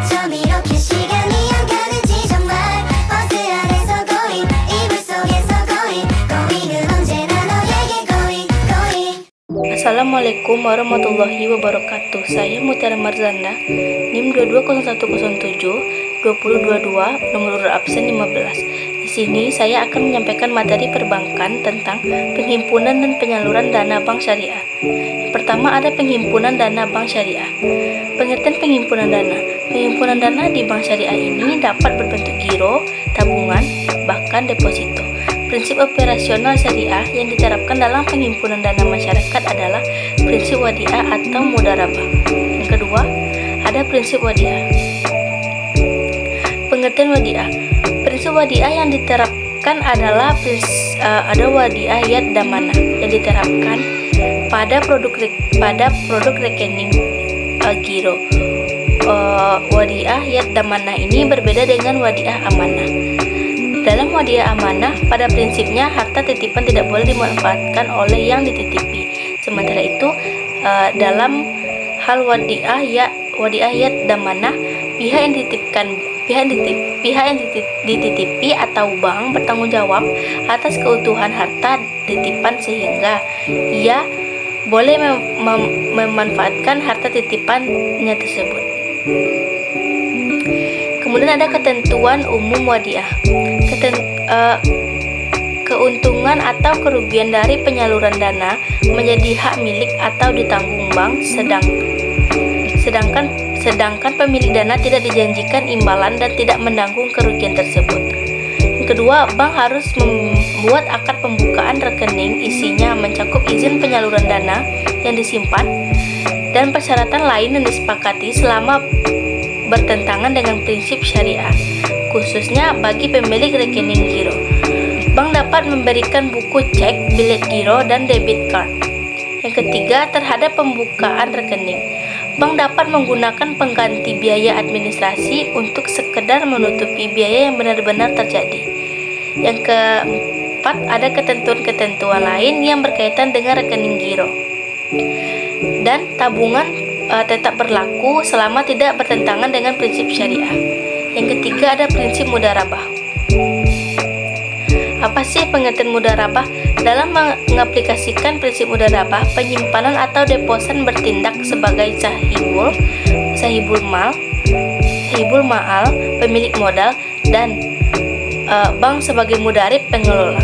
어쩜 이렇게 시간이 안 가는지 정말 버스 안에서 고잉 이불 속에서 고잉 고잉은 언제나 너에게 고잉 고잉. Assalamualaikum warahmatullahi wabarakatuh. Saya Mutiara Marzanda, NIM 220107 2022, nomor urut absen 15. Di sini saya akan menyampaikan materi perbankan tentang penghimpunan dan penyaluran dana bank syariah. Yang pertama ada penghimpunan dana bank syariah. Pengertian penghimpunan dana. Penghimpunan dana di bank syariah ini dapat berbentuk giro, tabungan, bahkan deposito. Prinsip operasional syariah yang diterapkan dalam penghimpunan dana masyarakat adalah prinsip wadiah atau mudharabah. Yang kedua, ada prinsip wadiah. Pengertian wadiah. Prinsip wadiah yang diterapkan adalah ada wadiah yad damana yang diterapkan pada produk rekening giro. Wadiah yad damana ini berbeda dengan wadiah amanah. Dalam wadiah amanah, pada prinsipnya harta titipan tidak boleh dimanfaatkan oleh yang dititipi. Sementara itu, dalam hal wadiah yad damanah, pihak yang dititipi atau bank bertanggung jawab atas keutuhan harta titipan sehingga ia boleh memanfaatkan harta titipannya tersebut. Kemudian ada ketentuan umum wadiah. Keuntungan atau kerugian dari penyaluran dana menjadi hak milik atau ditanggung bank, sedangkan pemilik dana tidak dijanjikan imbalan dan tidak menanggung kerugian tersebut. Yang kedua, bank harus membuat akad pembukaan rekening, isinya mencakup izin penyaluran dana yang disimpan dan persyaratan lain yang disepakati selama bertentangan dengan prinsip syariah, khususnya bagi pemilik rekening giro. Bank dapat memberikan buku cek, bilet giro, dan debit card. Yang ketiga, terhadap pembukaan rekening, bank dapat menggunakan pengganti biaya administrasi untuk sekedar menutupi biaya yang benar-benar terjadi. Yang keempat, ada ketentuan-ketentuan lain yang berkaitan dengan rekening giro dan tabungan tetap berlaku selama tidak bertentangan dengan prinsip syariah. Yang ketiga ada prinsip mudharabah. Apa sih pengertian mudharabah? Dalam mengaplikasikan prinsip mudharabah, penyimpanan atau deposan bertindak sebagai sahibul ma'al, pemilik modal, dan bank sebagai mudharib pengelola.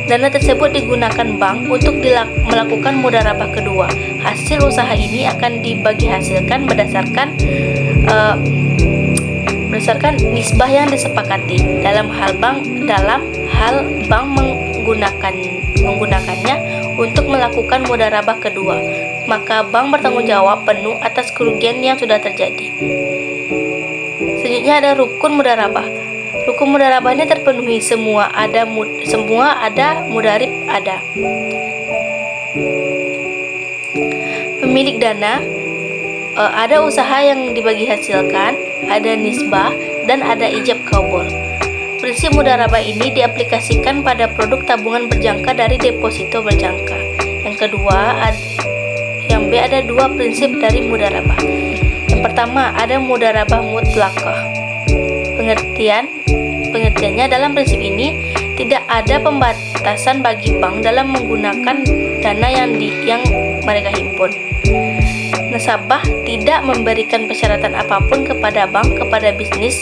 Dana tersebut digunakan bank untuk melakukan mudharabah kedua. Hasil usaha ini akan dibagi hasilkan berdasarkan nisbah yang disepakati. Dalam hal bank menggunakannya untuk melakukan mudharabah kedua, maka bank bertanggung jawab penuh atas kerugian yang sudah terjadi. Selanjutnya ada rukun mudharabah. Rukun mudharabah ini terpenuhi semua ada mudharib ada. Pemilik dana, ada usaha yang dibagi hasilkan, ada nisbah, dan ada ijab kabul. Prinsip mudharabah ini diaplikasikan pada produk tabungan berjangka dari deposito berjangka. Yang B ada dua prinsip dari mudharabah. Yang pertama ada mudharabah mutlaqah. Pengertiannya, dalam prinsip ini tidak ada pembatasan bagi bank dalam menggunakan dana yang mereka himpun. Nasabah tidak memberikan persyaratan apapun kepada bank kepada bisnis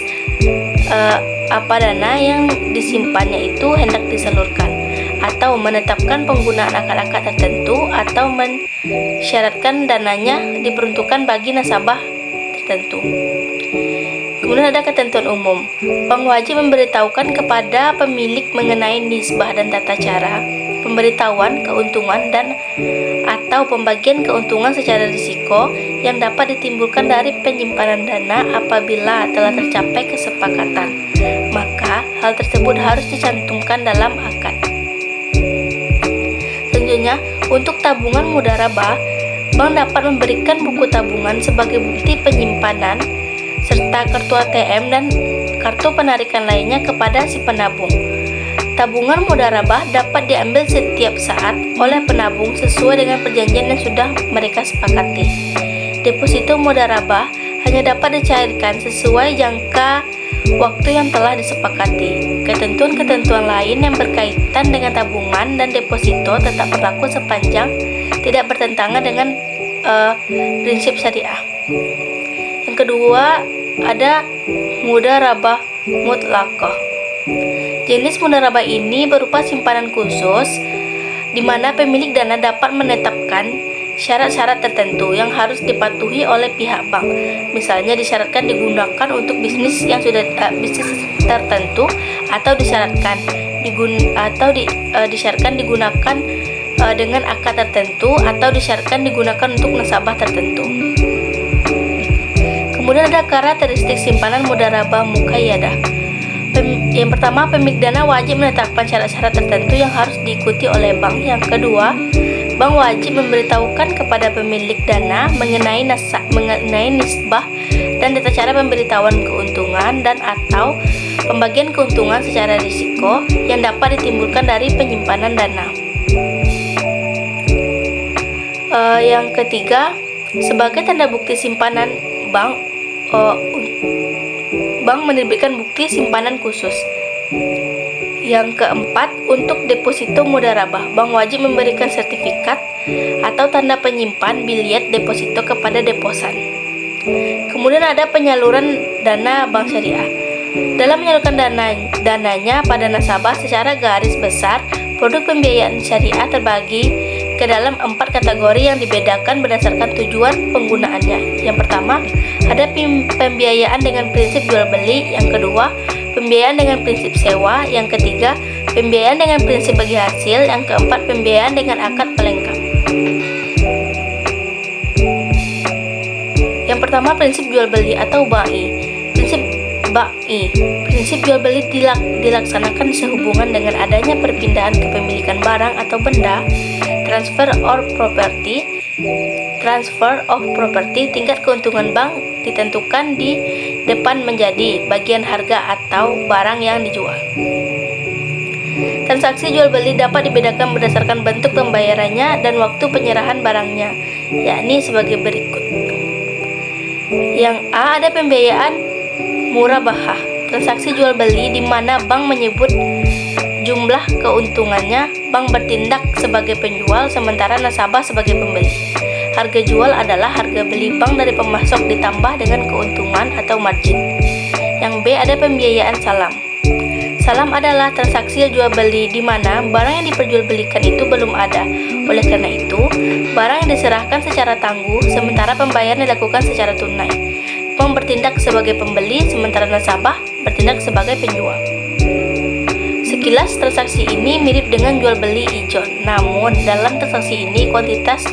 apa dana yang disimpannya itu hendak disalurkan, atau menetapkan penggunaan akad-akad tertentu, atau mensyaratkan dananya diperuntukkan bagi nasabah tertentu. Kemudian ada ketentuan umum. Bank wajib memberitahukan kepada pemilik mengenai nisbah dan tata cara pemberitahuan keuntungan dan atau pembagian keuntungan secara risiko yang dapat ditimbulkan dari penyimpanan dana apabila telah tercapai kesepakatan. Maka hal tersebut harus dicantumkan dalam akad. Selanjutnya, untuk tabungan mudharabah, bank dapat memberikan buku tabungan sebagai bukti penyimpanan serta kartu ATM dan kartu penarikan lainnya kepada si penabung. Tabungan mudharabah dapat diambil setiap saat oleh penabung sesuai dengan perjanjian yang sudah mereka sepakati. Deposito mudharabah hanya dapat dicairkan sesuai jangka waktu yang telah disepakati. Ketentuan-ketentuan lain yang berkaitan dengan tabungan dan deposito tetap berlaku sepanjang tidak bertentangan dengan prinsip syariah. Yang kedua, ada mudharabah mutlaqah. Jenis mudharabah ini berupa simpanan khusus di mana pemilik dana dapat menetapkan syarat-syarat tertentu yang harus dipatuhi oleh pihak bank. Misalnya disyaratkan digunakan untuk bisnis yang sudah bisnis tertentu, atau disyaratkan digunakan dengan akad tertentu, atau disyaratkan digunakan untuk nasabah tertentu. Kemudian ada karakteristik simpanan mudharabah muqayyadah. Yang pertama, pemilik dana wajib menetapkan syarat-syarat tertentu yang harus diikuti oleh bank. Yang kedua, bank wajib memberitahukan kepada pemilik dana mengenai nisbah dan tata cara pemberitahuan keuntungan dan atau pembagian keuntungan secara risiko yang dapat ditimbulkan dari penyimpanan dana. Yang ketiga, sebagai tanda bukti simpanan, bank menerbitkan bukti simpanan khusus. Yang keempat, untuk deposito mudharabah, bank wajib memberikan sertifikat atau tanda penyimpan bilyet deposito kepada deposan. Kemudian ada penyaluran dana bank syariah. Dalam menyalurkan dananya pada nasabah, secara garis besar produk pembiayaan syariah terbagi ke dalam 4 kategori yang dibedakan berdasarkan tujuan penggunaannya. Yang pertama, ada pembiayaan dengan prinsip jual beli. Yang kedua, pembiayaan dengan prinsip sewa. Yang ketiga, pembiayaan dengan prinsip bagi hasil. Yang keempat, pembiayaan dengan akad pelengkap. Yang pertama, prinsip jual beli atau ba'i. Prinsip jual beli dilaksanakan sehubungan dengan adanya perpindahan kepemilikan barang atau benda, transfer of property. Tingkat keuntungan bank ditentukan di depan menjadi bagian harga atau barang yang dijual. Transaksi jual beli dapat dibedakan berdasarkan bentuk pembayarannya dan waktu penyerahan barangnya, yakni sebagai berikut. Yang A, ada pembiayaan murabahah, transaksi jual beli di mana bank menyebut jumlah keuntungannya. Bank bertindak sebagai penjual sementara nasabah sebagai pembeli. Harga jual adalah harga beli bank dari pemasok ditambah dengan keuntungan atau margin. Yang B, ada pembiayaan salam. Salam adalah transaksi jual beli di mana barang yang diperjualbelikan itu belum ada. Oleh karena itu, barang yang diserahkan secara tangguh sementara pembayaran dilakukan secara tunai. Bank bertindak sebagai pembeli sementara nasabah bertindak sebagai penjual. Sekilas transaksi ini mirip dengan jual beli ijon. Namun dalam transaksi ini kualitas,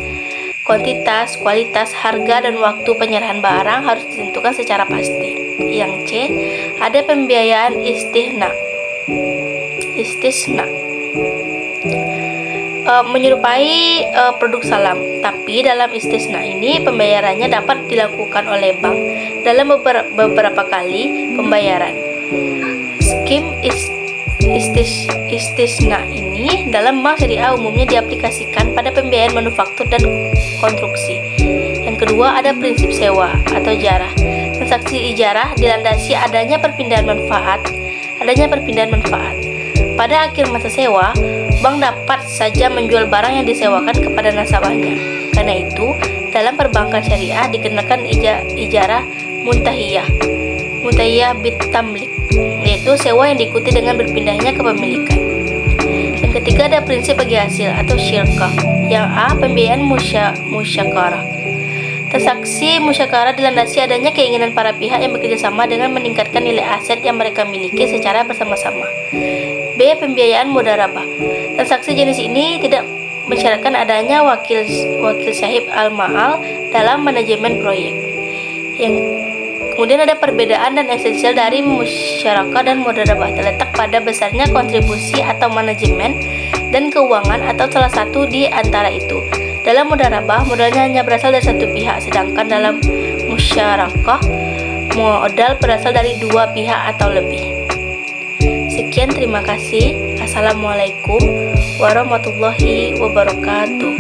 kualitas, harga dan waktu penyerahan barang harus ditentukan secara pasti. Yang C, ada pembiayaan istisna. Menyerupai produk salam, tapi dalam istisna ini pembayarannya dapat dilakukan oleh bank dalam beberapa kali pembayaran. Skim istisna ini dalam bank syariah umumnya diaplikasikan pada pembiayaan manufaktur dan konstruksi. Yang kedua, ada prinsip sewa atau ijarah. Transaksi ijarah dilandasi adanya perpindahan manfaat. Pada akhir masa sewa, bank dapat saja menjual barang yang disewakan kepada nasabahnya. Karena itu, dalam perbankan syariah dikenakan ijarah muntahiyah bitamlik, yaitu sewa yang diikuti dengan berpindahnya kepemilikan. Yang ketiga, ada prinsip bagi hasil atau syirkah. Yang A, pembiayaan musyakarah. Transaksi musyakarah dilandasi adanya keinginan para pihak yang bekerja sama dengan meningkatkan nilai aset yang mereka miliki secara bersama-sama. B, pembiayaan mudharabah. Transaksi jenis ini tidak mensyaratkan adanya wakil sahib al-ma'al dalam manajemen proyek. Kemudian ada perbedaan dan esensial dari musyarakah dan mudharabah terletak pada besarnya kontribusi atau manajemen dan keuangan atau salah satu di antara itu. Dalam mudharabah, modalnya hanya berasal dari satu pihak, sedangkan dalam musyarakah, modal berasal dari dua pihak atau lebih. Sekian, terima kasih. Assalamualaikum warahmatullahi wabarakatuh.